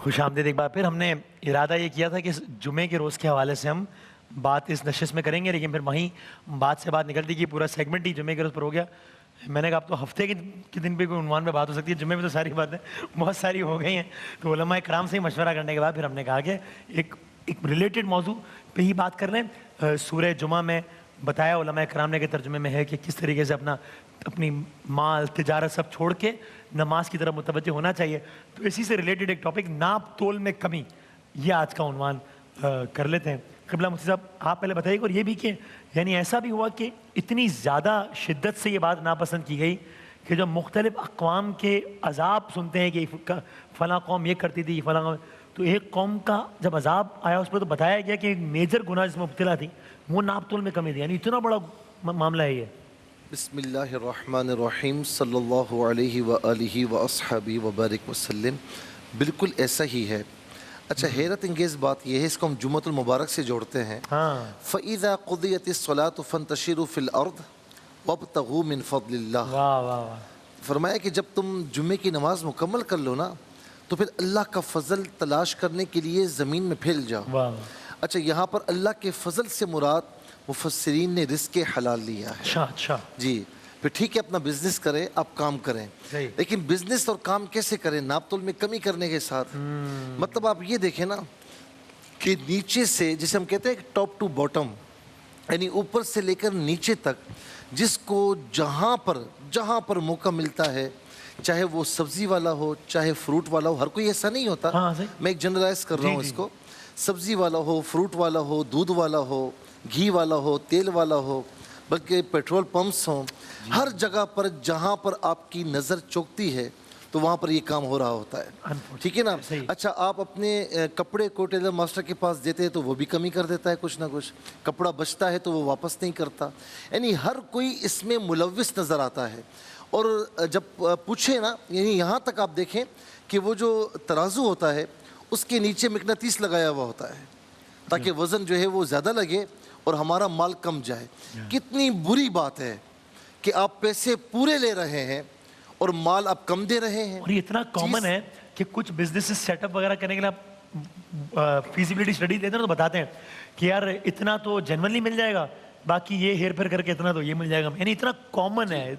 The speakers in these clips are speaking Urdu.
خوش آمدید ایک بار پھر. ہم نے ارادہ یہ کیا تھا کہ جمعے کے روز کے حوالے سے ہم بات اس نشست میں کریں گے، لیکن پھر وہیں بات سے بات نکلتی کہ پورا سیگمنٹ ہی جمعے کے روز پر ہو گیا. میں نے کہا اب تو ہفتے کے دن پہ کوئی عنوان پہ بات ہو سکتی ہے، جمعے میں تو ساری باتیں بہت ساری ہو گئی ہیں. تو علماء کرام سے ہی مشورہ کرنے کے بعد پھر ہم نے کہا کہ ایک ریلیٹڈ موضوع پہ ہی بات کر لیں. سورہ جمعہ میں بتایا علماء کرام نے کہ ترجمے میں ہے کہ کس طریقے سے اپنی مال تجارت سب چھوڑ کے نماز کی طرف متوجہ ہونا چاہیے. تو اسی سے ریلیٹڈ ایک ٹاپک ناپ تول میں کمی، یہ آج کا عنوان کر لیتے ہیں. قبلہ مفتی صاحب آپ پہلے بتائیے. اور یہ بھی کہ یعنی ایسا بھی ہوا کہ اتنی زیادہ شدت سے یہ بات ناپسند کی گئی کہ جو مختلف اقوام کے عذاب سنتے ہیں کہ فلاں قوم یہ کرتی تھی فلاں قوم، تو ایک قوم کا جب عذاب آیا اس پہ تو بتایا گیا کہ ایک میجر گناہ جس میں مبتلا تھی وہ ناپ تول میں کمی تھی. یعنی اتنا بڑا معاملہ ہے یہ. بسم اللہ الرحمن الرحیم صلی اللہ علیہ وآلہ واصحابہ وبارک وسلم. بالکل ایسا ہی ہے. اچھا، حیرت انگیز بات یہ ہے، اس کو ہم جمعۃ المبارک سے جوڑتے ہیں. فَإِذَا قُضِيَتِ الصَّلَاةُ فَانْتَشِرُوا فِي الْأَرْضِ وَابْتَغُوا مِنْ فَضْلِ اللَّهِ. واہ واہ واہ. فرمایا کہ جب تم جمعے کی نماز مکمل کر لو نا تو پھر اللہ کا فضل تلاش کرنے کے لیے زمین میں پھیل جاؤ. واہ. اچھا، یہاں پر اللہ کے فضل سے مراد مفسرین نے رزق حلال لیا ہے. اچھا جی، پھر ٹھیک ہے اپنا بزنس کریں، آپ کام کریں، لیکن بزنس اور کام کیسے کریں؟ ناپ تول میں کمی کرنے کے ساتھ. مطلب آپ یہ دیکھیں نا کہ نیچے سے، جسے ہم کہتے ہیں کہ ٹاپ ٹو باٹم، یعنی اوپر سے لے کر نیچے تک جس کو جہاں پر موقع ملتا ہے، چاہے وہ سبزی والا ہو چاہے فروٹ والا ہو، ہر کوئی ایسا نہیں ہوتا. میں ایک جنرلائز کر رہا ہوں اس کو. سبزی والا ہو، فروٹ والا ہو، دودھ والا ہو، گھی والا ہو، تیل والا ہو، بلکہ پیٹرول پمپس ہوں، ہر جگہ پر جہاں پر آپ کی نظر چوکتی ہے تو وہاں پر یہ کام ہو رہا ہوتا ہے. ٹھیک ہے نا؟ اچھا، آپ اپنے کپڑے کو ٹیلر ماسٹر کے پاس دیتے ہیں تو وہ بھی کمی کر دیتا ہے، کچھ نہ کچھ کپڑا بچتا ہے تو وہ واپس نہیں کرتا. یعنی ہر کوئی اس میں ملوث نظر آتا ہے. اور جب پوچھے نا، یعنی یہاں تک آپ دیکھیں کہ وہ جو ترازو ہوتا ہے اس کے نیچے مقناطیس لگایا ہوا ہوتا ہے تاکہ وزن جو ہے وہ زیادہ لگے اور ہمارا مال کم جائے. کتنی بری بات ہے کہ آپ پیسے پورے لے رہے ہیں اور مال آپ کم دے رہے ہیں. اور یہ اتنا کامن ہے کہ کچھ بزنس سیٹ اپ وغیرہ کرنے کے لیے آپ فیزیبلٹی اسٹڈی دیتے ہیں تو بتاتے ہیں کہ یار اتنا تو جنرلی مل جائے گا، باقی یہ ہیر پھیر کر کے اتنا تو یہ مل جائے گا. یعنی اتنا کامن ہے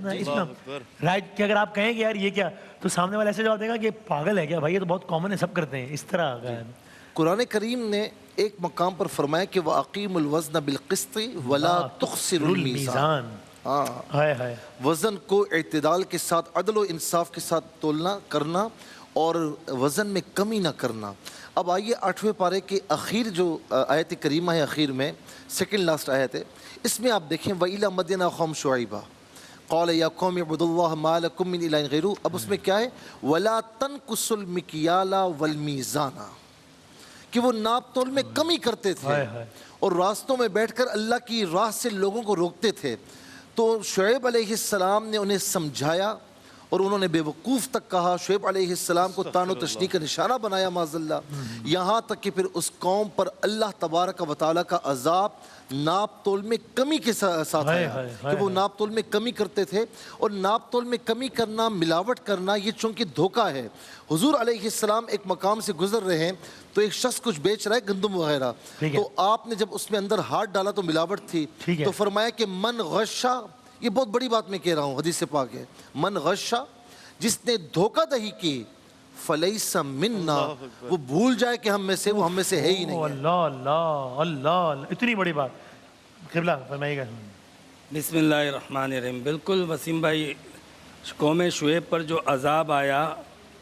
رائٹ کہ اگر آپ کہیں کہ یار یہ کیا، تو سامنے والا ایسے جواب دے گا کہ پاگل ہے کیا بھائی، یہ تو بہت کامن ہے، سب کرتے ہیں اس طرح. قرآن کریم نے ایک مقام پر فرمایا کہ وَأَقِيمُوا الْوَزْنَ بِالْقِسْطِ وَلَا تُخْسِرُوا الْمِيزَانَ. وزن کو اعتدال کے ساتھ، عدل و انصاف کے ساتھ تولنا کرنا اور وزن میں کمی نہ کرنا. اب آئیے 8ویں پارے کے اخیر جو آیت کریمہ ہے، اخیر میں سیکنڈ لاسٹ آیت ہے، اس میں آپ دیکھیں وَإِلَى مَدْيَنَ أَخَاهُمْ شُعَيْبًا قَالَ يَا قَوْمِ اعْبُدُوا اللَّهَ مَا لَكُم مِّنْ إِلَٰهٍ غَيْرُهُ. اب اس میں کیا ہے؟ وَلَا تَنْقُصُوا الْمِكْيَالَ وَالْمِيزَانَ، کہ وہ ناپ تول میں کمی کرتے تھے اور راستوں میں بیٹھ کر اللہ کی راہ سے لوگوں کو روکتے تھے. تو شعیب علیہ السلام نے انہیں سمجھایا اور انہوں نے بے وقوف تک کہا. شعیب علیہ السلام کو طعن و تشنیع کا نشانہ بنایا معاذ اللہ، یہاں تک کہ پھر اس قوم پر اللہ تبارک و تعالیٰ کا عذاب ناپ تول میں کمی کے ساتھ آیا کہ وہ ناپ تول میں کمی کرتے تھے. اور ناپ تول میں کمی کرنا، ملاوٹ کرنا، یہ چونکہ دھوکہ ہے. حضور علیہ السلام ایک مقام سے گزر رہے ہیں تو ایک شخص کچھ بیچ رہا ہے گندم وغیرہ، تو آپ نے جب اس میں اندر ہاتھ ڈالا تو ملاوٹ تھی. تو فرمایا کہ من غشا، یہ بہت بڑی بات میں کہہ رہا ہوں، حدیث پاک ہے، من غشا، جس نے دھوکہ دہی کی، فلیس منا، وہ بھول جائے کہ ہم میں سے، وہ ہم میں سے ہے ہی نہیں. اللہ اللہ اللہ، اتنی بڑی بات. قبلہ فرمائیے گا. بسم اللہ الرحمن الرحیم. بالکل وسیم بھائی، قوم شعیب پر جو عذاب آیا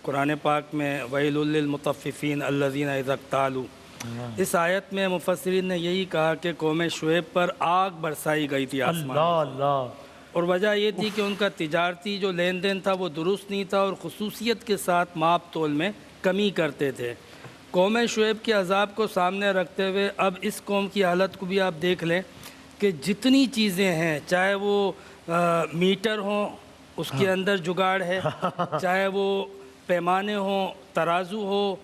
قرآن پاک میں وَيْلٌ لِّلْمُطَفِّفِينَ الَّذِينَ إِذَا اكْتَالُوا، اس آیت میں مفسرین نے یہی کہا کہ قوم شعیب پر آگ برسائی گئی تھی آسمان، اور وجہ یہ تھی کہ ان کا تجارتی جو لین دین تھا وہ درست نہیں تھا اور خصوصیت کے ساتھ ماپ تول میں کمی کرتے تھے. قوم شعیب کے عذاب کو سامنے رکھتے ہوئے اب اس قوم کی حالت کو بھی آپ دیکھ لیں کہ جتنی چیزیں ہیں، چاہے وہ میٹر ہوں اس کے اندر جگاڑ ہے، چاہے وہ پیمانے ہوں، ترازو ہو،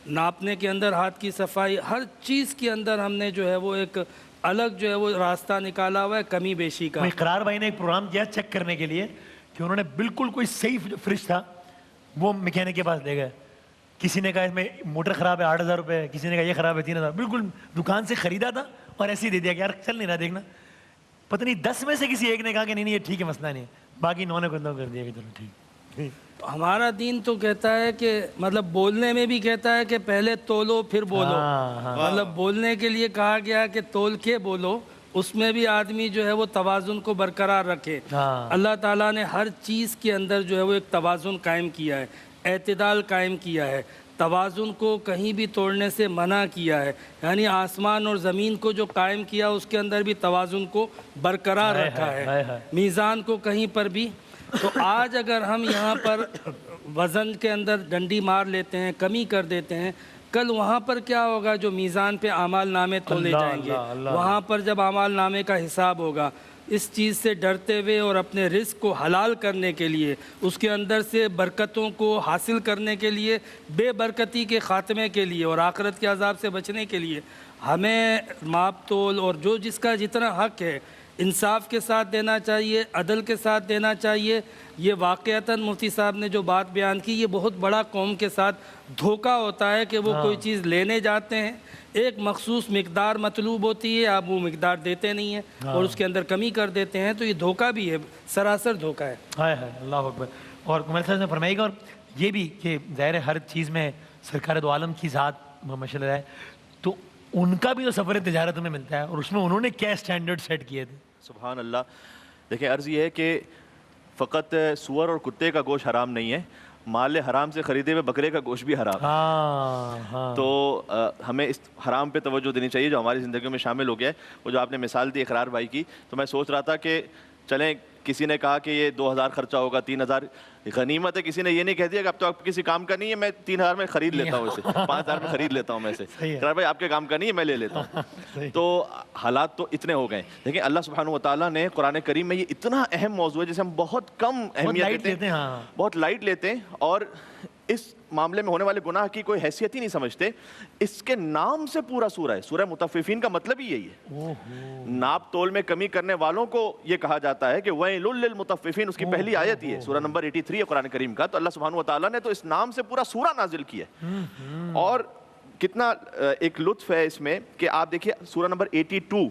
ناپنے کے اندر ہاتھ کی صفائی، ہر چیز کے اندر ہم نے جو ہے وہ ایک الگ جو ہے وہ راستہ نکالا ہوا ہے کمی بیشی کا. اقرار بھائی نے ایک پروگرام کیا چیک کرنے کے لیے کہ انہوں نے بالکل کوئی صحیح فریج تھا وہ میکینک کے پاس لے گئے کسی نے کہا اس میں موٹر خراب ہے 8,000 روپے, کسی نے کہا یہ خراب ہے 3,000, بالکل دکان سے خریدا تھا اور ایسے ہی دے دیا کہ یار چل نہیں رہا دیکھنا. پتہ نہیں 10 میں سے کسی ایک نے کہا کہ نہیں یہ ٹھیک ہے مسئلہ نہیں ہے, باقی 9 نے کندم کر دیا کہ چلو ٹھیک. ہمارا دین تو کہتا ہے کہ مطلب بولنے میں بھی کہتا ہے کہ پہلے تولو پھر بولو. مطلب بولنے کے لیے کہا گیا کہ تول کے بولو, اس میں بھی آدمی جو ہے وہ توازن کو برقرار رکھے. اللہ تعالیٰ نے ہر چیز کے اندر جو ہے وہ ایک توازن قائم کیا ہے, اعتدال قائم کیا ہے, توازن کو کہیں بھی توڑنے سے منع کیا ہے. یعنی آسمان اور زمین کو جو قائم کیا اس کے اندر بھی توازن کو برقرار رکھا ہے, میزان کو کہیں پر بھی. تو آج اگر ہم یہاں پر وزن کے اندر ڈنڈی مار لیتے ہیں, کمی کر دیتے ہیں, کل وہاں پر کیا ہوگا؟ جو میزان پہ اعمال نامے تولے جائیں گے, وہاں پر جب اعمال نامے کا حساب ہوگا, اس چیز سے ڈرتے ہوئے اور اپنے رزق کو حلال کرنے کے لیے, اس کے اندر سے برکتوں کو حاصل کرنے کے لیے, بے برکتی کے خاتمے کے لیے اور آخرت کے عذاب سے بچنے کے لیے ہمیں ماپ تول اور جو جس کا جتنا حق ہے انصاف کے ساتھ دینا چاہیے, عدل کے ساتھ دینا چاہیے. یہ واقعتاً مفتی صاحب نے جو بات بیان کی, یہ بہت بڑا قوم کے ساتھ دھوکہ ہوتا ہے کہ وہ کوئی چیز لینے جاتے ہیں, ایک مخصوص مقدار مطلوب ہوتی ہے, آپ وہ مقدار دیتے نہیں ہیں اور اس کے اندر کمی کر دیتے ہیں. تو یہ دھوکہ بھی ہے, سراسر دھوکہ ہے. ہائے ہائے اللہ اکبر. اور کمل صاحب نے فرمائی گا, اور یہ بھی کہ ظاہر ہے ہر چیز میں سرکار دو عالم کی ذات ماشاء اللہ ہے, تو ان کا بھی تو سفر تجارت میں ملتا ہے, اور اس میں انہوں نے کیا اسٹینڈرڈ سیٹ کیے تھے. سبحان اللہ. دیکھیں عرض یہ ہے کہ فقط سور اور کتے کا گوشت حرام نہیں ہے, مال حرام سے خریدے ہوئے بکرے کا گوشت بھی حرام ہے. تو ہمیں اس حرام پہ توجہ دینی چاہیے جو ہماری زندگیوں میں شامل ہو گیا ہے. وہ جو آپ نے مثال دی اقرار بھائی کی, تو میں سوچ رہا تھا کہ چلیں کسی نے کہا کہ یہ 2,000 خرچہ ہوگا, 3,000 غنیمت ہے. کسی نے یہ نہیں کہہ دیا کہ اب تو آپ کسی کام کا نہیں ہے, میں 3,000 میں خرید لیتا ہوں, اسے 5,000 میں خرید لیتا ہوں میں سے. اقرار بھائی آپ کے کام کا نہیں ہے, میں لے لیتا ہوں. تو حالات تو اتنے ہو گئے. لیکن اللہ سبحانہ و تعالیٰ نے قرآن کریم میں یہ اتنا اہم موضوع ہے جسے ہم بہت کم اہمیت دیتے ہیں, بہت لائٹ لیتے ہیں, اور اس معاملے میں ہونے والے گناہ کی کوئی حیثیت ہی نہیں سمجھتے. اس کے نام سے پورا سورہ ہے, سورہ مطففین کا مطلب ہی یہی ہے. ناپ تول میں کمی کرنے والوں کو یہ کہا جاتا ہے کہ وَيْلٌ لِّلْمُطَفِّفِينَ, اس کی پہلی آیت ہی ہے, سورہ نمبر 83 ہے قرآن کریم کا. تو اللہ سبحانہ و تعالیٰ نے تو اس نام سے پورا سورہ نازل کیا ہے. اور کتنا ایک لطف ہے اس میں کہ آپ دیکھیے سورہ نمبر 82,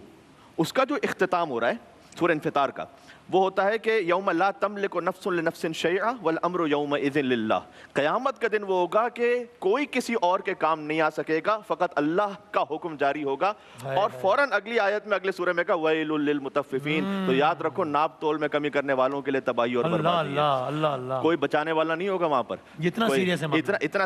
اس کا جو اختتام ہو رہا ہے سورہ انفطار کا, وہ ہوتا ہے کہ یوم لا تملک نفس لنفس شیئا والامر یومئذ للہ. قیامت کا دن وہ ہوگا کہ کوئی کسی اور کے کام نہیں آ سکے گا, فقط اللہ کا حکم جاری ہوگا. اور فوراً اگلی آیت میں اگلے سورہ میں کہا ویل للمطففین. تو یاد رکھو ناپ تول میں کمی کرنے والوں کے لیے تباہی اور بربادی ہے, کوئی بچانے والا نہیں ہوگا وہاں پر. اتنا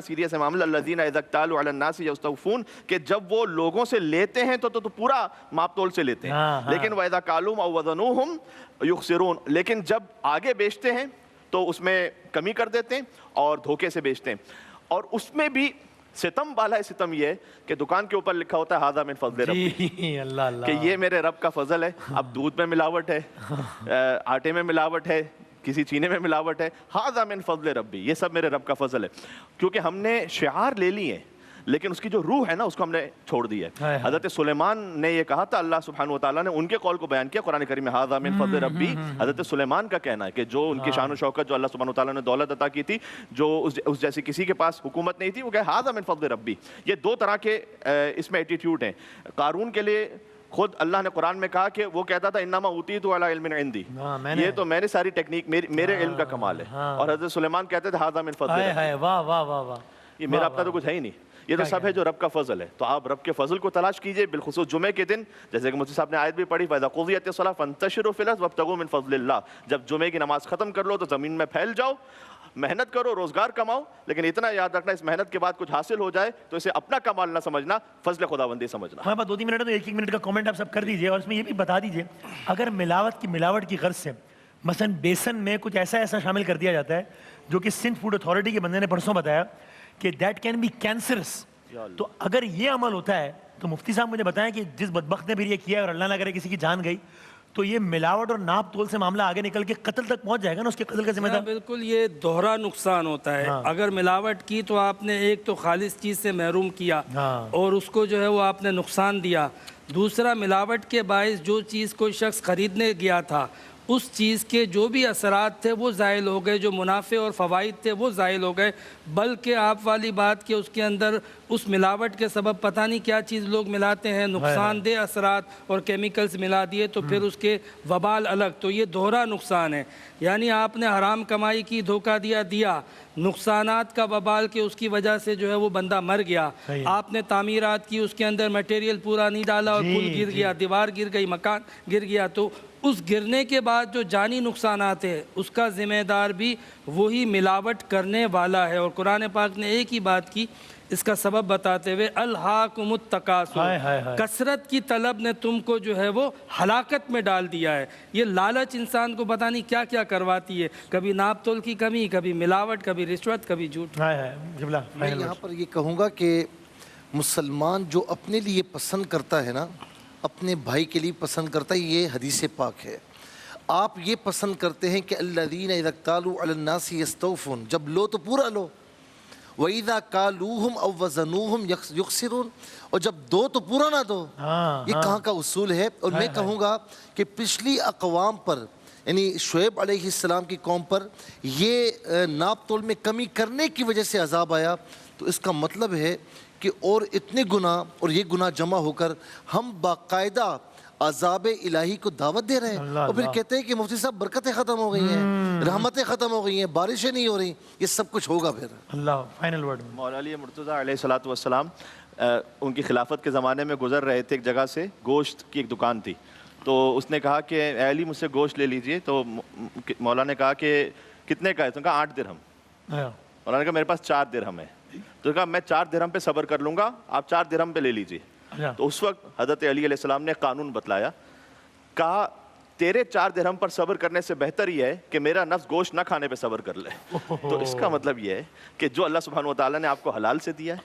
سیریس ہے معاملہ. الذین اذا اکتالوا علی الناس یستوفون, کہ جب وہ لوگوں سے لیتے ہیں تو پورا ماپ تول سے لیتے ہیں. لیکن واذا کالوہم او وزنوہم یخسرون, لیکن جب آگے بیچتے ہیں تو اس میں کمی کر دیتے ہیں اور دھوکے سے بیچتے ہیں. اور اس میں بھی ستم بالا ستم یہ ہے کہ دکان کے اوپر لکھا ہوتا ہے ھذا من فضل ربی, کہ یہ میرے رب کا فضل ہے. اب دودھ میں ملاوٹ ہے, آٹے میں ملاوٹ ہے, کسی چینے میں ملاوٹ ہے, ھذا من فضل ربی, یہ سب میرے رب کا فضل ہے. کیونکہ ہم نے شعار لے لی ہیں لیکن اس کی جو روح ہے نا اس کو ہم نے چھوڑ دی ہے. حضرت سلیمان نے یہ کہا تھا, اللہ سبحانہ و تعالیٰ نے ان کے قول کو بیان کیا قرآن کریم میں, ھذا من فضل ربی. حضرت سلیمان کا کہنا ہے کہ جو ان کی شان و شوکت, جو اللہ سبحانہ و تعالیٰ نے دولت عطا کی تھی, جو اس جیسی کسی کے پاس حکومت نہیں تھی, وہ کہا ھذا من فضل ربی. یہ دو طرح کے اس میں ایٹیٹیوڈ ہیں. قارون کے لیے خود اللہ نے قرآن میں کہا کہ وہ کہتا تھا انما اوتیت علی علم عندی, یہ تو میری ساری ٹیکنیک میرے علم کا کمال ہے. اور حضرت سلیمان کہتے تھے ھذا من فضل ربی, واہ واہ واہ واہ, یہ میرا اپنا تو کچھ ہے ہی نہیں, یہ تو سب ہے جو رب کا فضل ہے. تو آپ رب کے فضل کو تلاش کیجئے, بالخصوص جمعے کے دن, جیسے کہ مفتی صاحب نے آیت بھی پڑھی فَإِذَا قُضِيَتِ الصَّلَاةُ فَانتَشِرُوا فِي الْأَرْضِ وَابْتَغُوا مِن فَضْلِ اللَّهِ. جب جمعے کی نماز ختم کر لو تو زمین میں پھیل جاؤ, محنت کرو, روزگار کماؤ, لیکن اتنا یاد رکھنا اس محنت کے بعد کچھ حاصل ہو جائے تو اسے اپنا کمال نہ سمجھنا, فضل خداوندی سمجھنا. ہمارے پاس 2-3 منٹ ہے تو 1-1 منٹ کا کامنٹ آپ سب کر دیجئے, اور اس میں یہ بھی بتا دیجئے اگر ملاوٹ کی غرض سے مثلا بیسن میں کچھ ایسا شامل کر دیا جاتا ہے جو کہ سندھ فوڈ اتھارٹی کے بندے نے پرسوں بتایا کہ دیٹ کین بی کینسرس, تو اگر یہ عمل ہوتا ہے تو مفتی صاحب مجھے بتائیں کہ جس بدبخت نے پھر یہ کیا اور اللہ نہ کرے کسی کی جان گئی, تو یہ ملاوٹ اور ناپ تول سے معاملہ آگے نکل کے قتل تک پہنچ جائے گا نا, اس کے قتل کا ذمہ دار. بالکل, یہ دوہرا نقصان ہوتا ہے. اگر ملاوٹ کی تو آپ نے ایک تو خالص چیز سے محروم کیا اور اس کو جو ہے وہ آپ نے نقصان دیا. دوسرا, ملاوٹ کے باعث جو چیز کوئی شخص خریدنے گیا تھا اس چیز کے جو بھی اثرات تھے وہ زائل ہو گئے، جو منافع اور فوائد تھے وہ زائل ہو گئے، بلکہ آپ والی بات کہ اس کے اندر اس ملاوٹ کے سبب پتہ نہیں کیا چیز لوگ ملاتے ہیں، نقصان دہ اثرات اور کیمیکلز ملا دیے تو پھر اس کے وبال الگ، تو یہ دوہرا نقصان ہے۔ یعنی آپ نے حرام کمائی کی، دھوکہ دیا، نقصانات کا وبال کہ اس کی وجہ سے جو ہے وہ بندہ مر گیا، آپ نے تعمیرات کی، اس کے اندر میٹیریل پورا نہیں ڈالا اور پل گر گیا، دیوار گر گئی، مکان گر گیا، تو اس گرنے کے بعد جو جانی نقصانات ہے اس کا ذمہ دار بھی وہی ملاوٹ کرنے والا ہے۔ اور قرآن پاک نے ایک ہی بات کی اس کا سبب بتاتے ہوئے، الہاکم التکاثر، کثرت کی طلب نے تم کو جو ہے وہ ہلاکت میں ڈال دیا ہے۔ یہ لالچ انسان کو پتہ نہیں کیا کیا کرواتی ہے، کبھی ناپ تول کی کمی، کبھی ملاوٹ، کبھی رشوت، کبھی جھوٹ۔ میں یہاں پر یہ کہوں گا کہ مسلمان جو اپنے لیے پسند کرتا ہے نا، اپنے بھائی کے لیے پسند کرتا ہے، یہ حدیث پاک ہے۔ آپ یہ پسند کرتے ہیں کہ الذین اذا اکتالوا علی الناس یستوفون، جب لو تو پورا لو، وَإِذَا كَالُوهُمْ أَوْ وَزَنُوهُمْ يُخْسِرُونَ، اور جب دو تو پورا نہ دو۔ یہ کہاں کا اصول ہے؟ اور میں کہوں گا کہ پچھلی اقوام پر، یعنی شعیب علیہ السلام کی قوم پر یہ ناپ تول میں کمی کرنے کی وجہ سے عذاب آیا، تو اس کا مطلب ہے کہ اور اتنے گناہ اور یہ گناہ جمع ہو کر ہم باقاعدہ عذاب الہی کو دعوت دے رہے ہیں، اور پھر کہتے ہیں کہ مفتی صاحب برکتیں ختم ہو گئی ہیں، رحمتیں ختم ہو گئی ہیں، بارشیں نہیں ہو رہی، یہ سب کچھ ہوگا پھر۔ اللہ فائنل ورڈ۔ مولا علی مرتضیٰ علیہ الصلوۃ والسلام ان کی خلافت کے زمانے میں گزر رہے تھے، ایک جگہ سے گوشت کی ایک دکان تھی، تو اس نے کہا کہ اے علی مجھ سے گوشت لے لیجئے، تو مولا نے کہا کہ کتنے کا ہے؟ تو کہا 8 درہم۔ مولا نے کہا میرے پاس 4 درہم ہے، تو کہا میں 4 درہم پہ صبر کر لوں گا، آپ 4 درہم پہ لے لیجئے۔ تو اس وقت حضرت علی علیہ السلام نے قانون بتلایا، کہا تیرے 4 درہم پر صبر کرنے سے بہتر یہ ہے کہ میرا نفس گوشت نہ کھانے پہ صبر کر لے۔ تو اس کا مطلب یہ ہے کہ جو اللہ سبحانہ وتعالیٰ نے آپ کو حلال سے دیا ہے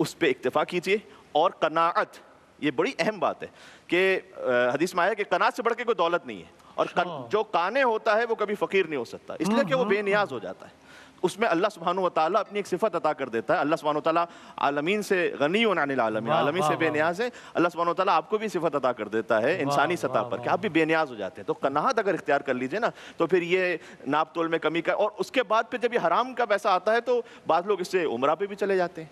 اس پہ اکتفا کیجئے، اور قناعت، یہ بڑی اہم بات ہے کہ حدیث میں آیا کہ قناعت سے بڑھ کے کوئی دولت نہیں ہے، اور جو قانے ہوتا ہے وہ کبھی فقیر نہیں ہو سکتا، اس لیے کہ وہ بے نیاز ہو جاتا ہے۔ اس میں اللہ سبحانہ وتعالیٰ اپنی ایک صفت عطا کر دیتا ہے۔ اللہ سبحانہ وتعالیٰ عالمین سے غنی عن العالمین، عالمین سے بے نیاز ہے۔ اللہ سبحانہ وتعالیٰ آپ کو بھی صفت عطا کر دیتا ہے انسانی سطح پر کہ آپ بھی بے نیاز ہو جاتے ہیں۔ تو قناعت اگر اختیار کر لیجئے نا، تو پھر یہ ناپ تول میں کمی کا، اور اس کے بعد پھر جب یہ حرام کا پیسہ آتا ہے تو بعض لوگ اس سے عمرہ پہ بھی چلے جاتے ہیں،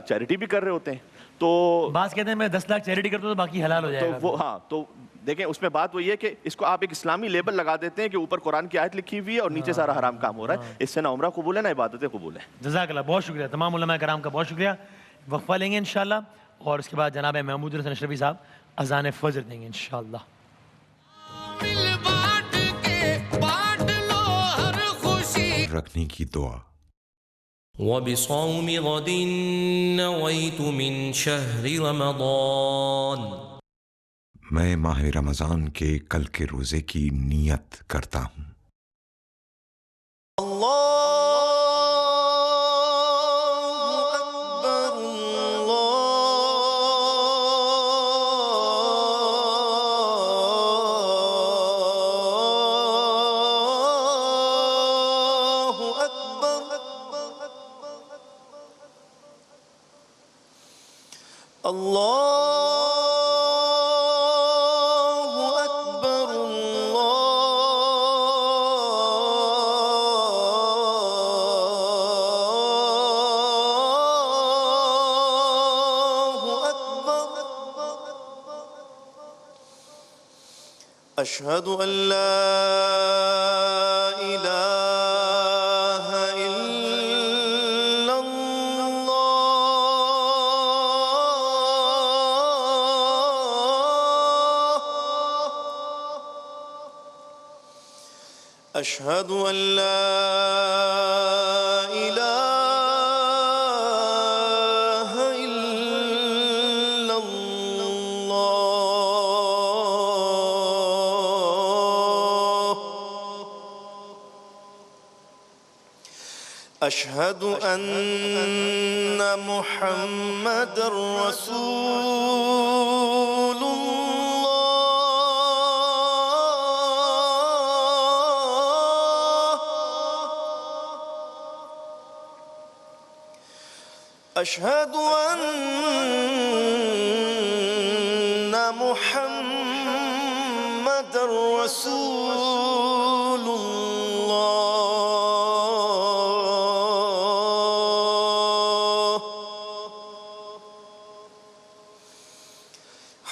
چیریٹی بھی کر رہے ہوتے ہیں۔ تو بعض کہتے ہیں میں 10 لاکھ چیریٹی کرتا ہوں تو باقی حلال ہو جائے گا۔ تو وہ ہاں، تو دیکھیں اس میں بات وہی ہے کہ اس کو آپ ایک اسلامی لیبل لگا دیتے ہیں کہ اوپر قرآن کی آیت لکھی ہوئی ہے اور نیچے سارا حرام کام ہو رہا ہے، اس سے نہ عمرہ قبول ہے نہ عبادتیں قبول ہیں۔ جزاک اللہ، بہت شکریہ تمام علماء کرام کا، بہت شکریہ۔ وقفہ لیں گے انشاءاللہ، اور اس کے بعد جناب محمود حسن اشرفی صاحب اذان فجر دیں گے انشاءاللہ۔ رکھنے کی دعا۔ وبصوم غد نويت من شهر رمضان، میں ماہ رمضان کے کل کے روزے کی نیت کرتا ہوں۔ أشهد أن لا إله إلا الله، أشهد أن لا إله إلا الله، أشهد أن محمد رسول الله، أشهد أن محمد رسول الله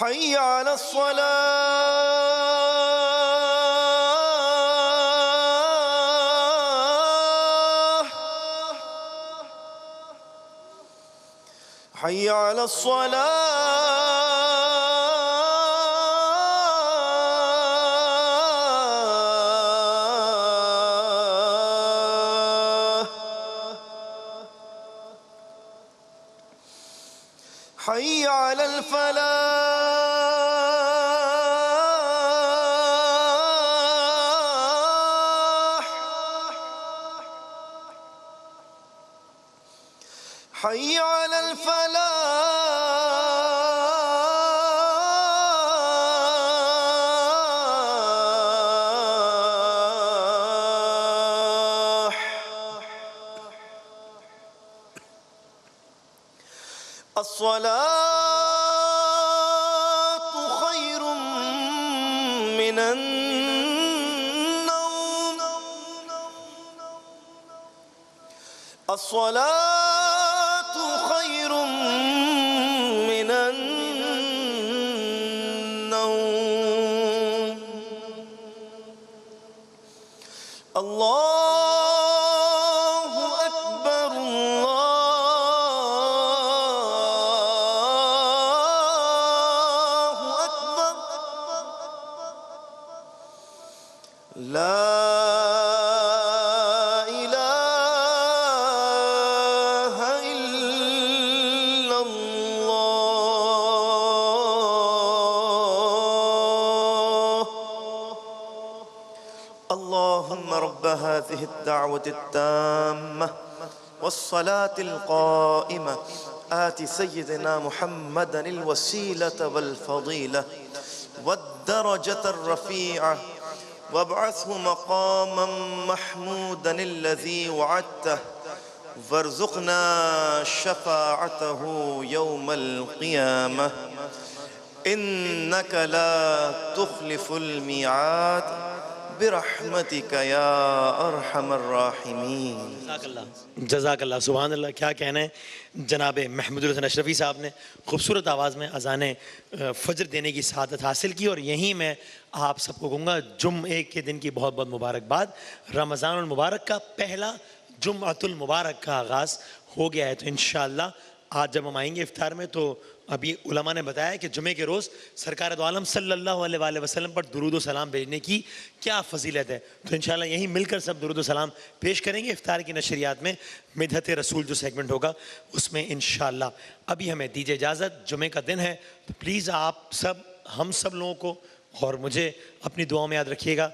حي على الصلاة حي على الصلاة حي على الفلاح حي على الفلاح الصلاة خير من النوم الصلاة خير من النوم الله أكبر الله أكبر لا إله إلا الله اللهم رب هذه الدعوة التامة والصلاة القائمة آت سيدنا محمدا الوسيلة والفضيلة والدرجة الرفيعة وابعثه مقاما محمودا الذي وعدته وارزقنا شفاعته يوم القيامة إنك لا تخلف الميعاد برحمتك يا أرحم الراحمين. جزاک اللہ سبحان اللہ. کیا کہنا ہے جناب محمود الحسن اشرفی صاحب نے خوبصورت آواز میں اذان فجر دینے کی سعادت حاصل کی. اور یہیں میں آپ سب کو کہوں گا جمعے کے دن کی بہت بہت مبارکباد. رمضان المبارک کا پہلا جمعۃ المبارک کا آغاز ہو گیا ہے. تو انشاءاللہ آج جب ہم آئیں گے افطار میں تو ابھی علماء نے بتایا کہ جمعے کے روز سرکار دو عالم صلی اللہ علیہ وآلہ وسلم پر درود و سلام بھیجنے کی کیا فضیلت ہے. تو انشاءاللہ یہیں مل کر سب درود و سلام پیش کریں گے. افطار کی نشریات میں مدحت رسول جو سیگمنٹ ہوگا اس میں انشاءاللہ. ابھی ہمیں دیجیے اجازت, جمعے کا دن ہے تو پلیز آپ سب ہم سب لوگوں کو اور مجھے اپنی دعاؤں میں یاد رکھیے گا.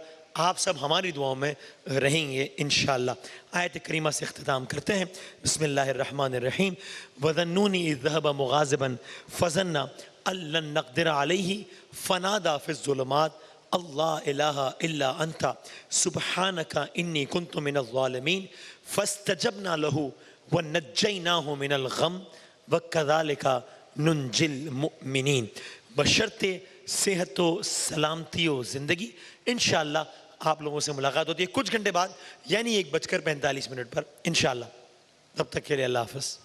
آپ سب ہماری دعاؤں میں رہیں گے انشاءاللہ. آیت کریمہ سے اختتام کرتے ہیں. بسم اللہ الرحمن الرحیم. وَذَنُّونِ إِذْ ذَهَبَ مُغَاضِبًا فَظَنَّ أَن لَّن نَّقْدِرَ عَلَيْهِ فَنَادَىٰ فِي الظُّلُمَاتِ اللَّهَ إِلَٰهَ إِلَّا أَنتَ سُبْحَانَكَ إِنِّي كُنتُ مِنَ الظَّالِمِينَ فَاسْتَجَبْنَا لَهُ وَنَجَّيْنَاهُ مِنَ الْغَمِّ وَكَذَٰلِكَ نُنجِي الْمُؤْمِنِينَ. بشرط صحت و سلامتی و زندگی انشاءاللہ آپ لوگوں سے ملاقات ہوتی ہے کچھ گھنٹے بعد یعنی 1:45 پر انشاءاللہ. تب تک کے لیے اللہ حافظ.